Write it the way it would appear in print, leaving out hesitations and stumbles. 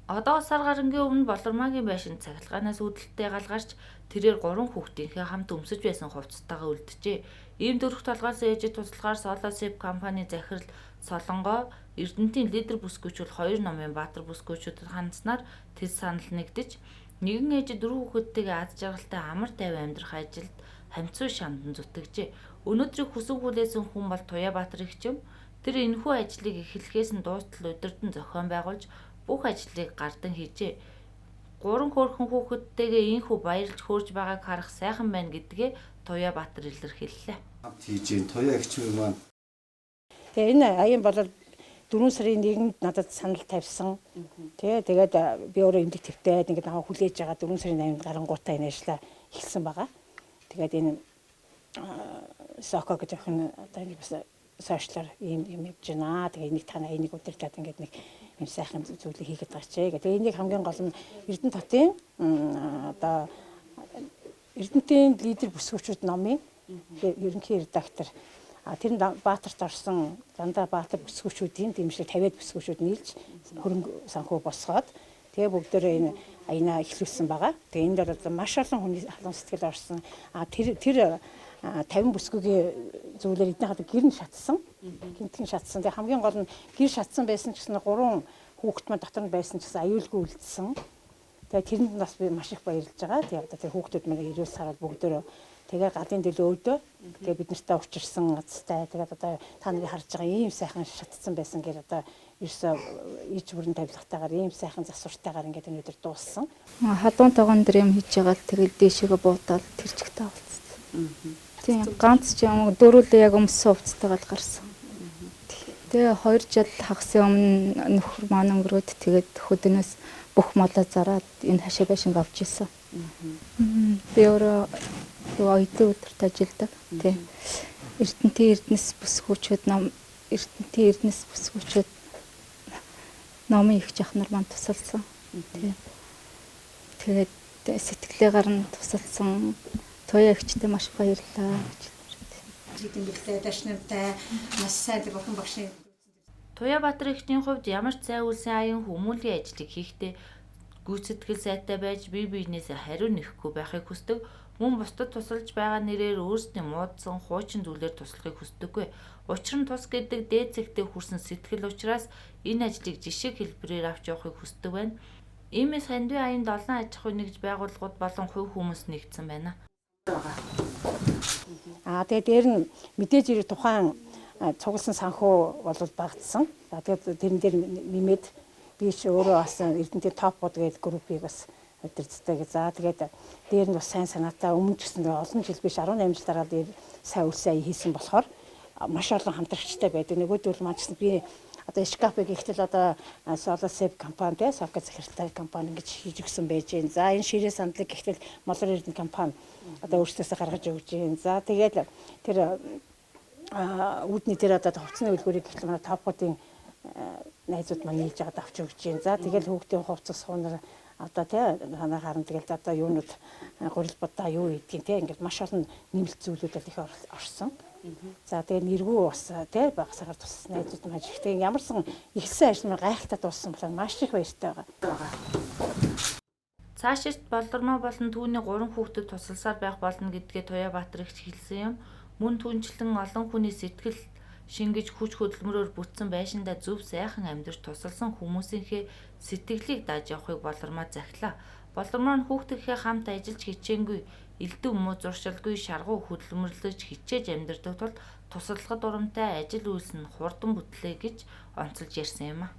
Одоо сар гарангийн өмнө Болормагийн байшин цахилгаанаас үүдэлтэй галгарч тэрээр 3 хүүхдийнхээ хамт өмсөж байсан хувцастайгаа үлджээ. Ийм дөрвөх толгойлсон ээжид тусалгаар Солосеп компани захирал Солонгоо Эрдэнэтийн лидер бүсгүйчүүд 2 номын Баатар бүсгүйчүүдэд хандсанаар тэд санал нэгдэж нэгэн ээж 4 хүүхэдтэйгээ аз жаргалтай амар тайван амьдрах ажилд хамцуу шамдан зүтгэжээ. Өнөөдрийг хүсэв хүлээсэн хүн бол Туяабаатар эгчим. Тэр энэхүү ажлыг эхлэхээс нь дуустал удирдан зохион байгуулж бүх ажлыг гардан хийжээ. 3 хөөрхөн хүүхэдтэйгээ ийхүү баярлж хөөрж байгааг харах сайхан байна гэдгээ Туяабаатар илэрхийллээ. Тийж Туяа эгчмэр маань. Тэгээ энэ аян болол 4 сарын 1-нд надад санал тавьсан. Тэгээд би өөрөө эмдэг твтээд ингээд наваа хүлээж байгаа 4 сарын 8-нд гарангуутаа энэ ажлаа эхэлсэн байгаа. Тэгээд энэ Соко гэж охин одоо ингэ бас сошиалар ийм явж байна. Тэгээ энийг танаа энийг удирдаад ингээд нэг юм сайхан зүйлийг хийгээд байгаа ч. Тэгээ энийг хамгийн гол нь Эрдэнэ хотын одоо Эрдэнэтийн лидер бүсгүйчүүд номын ерөнхий редактор тэр нь Баатарт орсон дандаа Баатар бүсгүйчүүдийн дэмжлэг 50-аад бүсгүйчүүд нийлж хөрөнгө санхүү босгоод тэгээ бүгдээрээ энэ аянаа эхлүүлсэн байгаа. Тэгээ энд бол маш олон хүний халуун сэтгэл орсон. Тэр 50 бүсгүйгийн зүйлээр эднийхээ гэр нь шатсан. Гинтхэн шатсан. Тэгээ хамгийн гол нь гэр шатсан байсан ч гэсэн 3 хүүхэд маань дотор нь байсан ч гэсэн аюулгүй үлдсэн. Тэгээ тэрэнд бас би маш их баярлж байгаа. Тэгээ одоо тэр хүүхдүүд маань ирүүл сараад бүгдөө тэгээ гадын дэлөө өөдөө тэгээ бид нартай учирсан азтай тэгээ одоо та нарыг харж байгаа ийм сайхан шатсан байсан гэж одоо ерөөсөө ич бүрэн тавилгатайгаар ийм сайхан засвартайгаар ингээд өнөөдөр дууссан. Халуун тогоон дээр юм хийж байгаа л тэгэл дээшээгээ буутаад тэр чигтээ авалцсан. Тийм ганц ч юм дөрүүлээ яг өмссөн хувцастайгаа л гарсан. Тэгээ 2 жил хагасын өмнө нөхөр маань өнгөрөөд тэгээд хөдөнөөс бүх молоо зараад энэ хашаа байшинг авч ирсэн. Би өөрөө оюутны өдөрт ажилладаг. Тийм. Эрдэнэтийн Эрдэнэс бүсгүйчүүд номын их жахнар маань тусалсан. Тийм. Тэгээд сэтгэлээгээр нь тусалсан. Туяа эгчтэй маш баярлалаа гэж хэлмээр. Тэмдэглэлээ дашнамтай маш сайн бүхэн багшийн Туяабаатар эгчийн хувьд ямар ч зай үлсэн аян хүмүүнлэгийн ажлыг хийхдээ гүйцэтгэл сайтай байж бие биенээсээ хариу нэхгүй байхыг хүсдэг. Мөн бусдад тусалж байгаа нэрээр өөрсдийн муудсан хуучин зүйлээр туслахыг хүсдэггүй. Учир нь тус гэдэг дээд зэгтээ хүрсэн сэтгэл учраас энэ ажлыг жишг хэлбэрээр авч явахыг хүсдэг байна. Иймээс хандив аянд олон аж ахуй нэгж байгууллагууд болон хувь хүмүүс нэгдсэн байна. Тэгээ дээр нь мэдээж тухайн цугласан санхүү бол багтсан. За тэгээд тэрэн дээр нэмээд би ч өөрөө бас Эрдэнэтийн топууд гэдэг группийг бас удирддаг. За тэгээд дээр нь бас сайн санаатай өмнө ч гэсэн олон жил биш 18 жил дараа дээр сайн үлсэн хийсэн болохоор маш олон хамтрагчтай байдаг. Нөгөөдөл маань ч би одоо Шкапыг ихтэл одоо Солосеп компани тэ Соко захиралтай компани гэж хийж өгсөн байж гэн. За энэ ширээ сандлыг ихтэл Молор Эрдэнэ компани одоо өөрсдөөсөө гаргаж өгч гэн. За тэгээд тэр үүдний тэр одоо хувцсны үлгүүрийг ихтэл манай топуудын найзууд маань нийлж аваад авч өгч гэн. За тэгээд хүүхдийн хувцас хуунаар одоо тэ танаа харан тэгэл одоо юунууд гурил бодаа юу гэдгийг тэ ингээд маш олон нэмэлт зүйлүүд их орсон. За тэгээ нэргүй бас тэ багсагаар туссан найзууд маань ихтэй ямарсан ихсэн ажил маань гайхалтай дууссан болохоор маш их баяртай байгаа. Цаашид Болормоо болон түүний 3 хүүхдэд тусалсаар байх болно гэдгээ Туяабаатар эгч хэлсэн юм. Мөн түнчлэн олон хүний сэтгэл шингэж хүч хөдөлмөрөөр бүтсэн байшиндаа зөв сайхан амьдарч тусалсан хүмүүсийнхээ сэтгэлийг дааж явахыг Болормоо захилаа. Болормоо нь хүүхдийнхээ хамт ажиллаж хичээнгүй, элдв муу зуршилгүй шаргуу хөдөлмөрлөж хичээж амьдардаг тул тусалгад урамтай ажил үйлс нь хурдан бүтлээ гэж онцолж ярьсан юм а.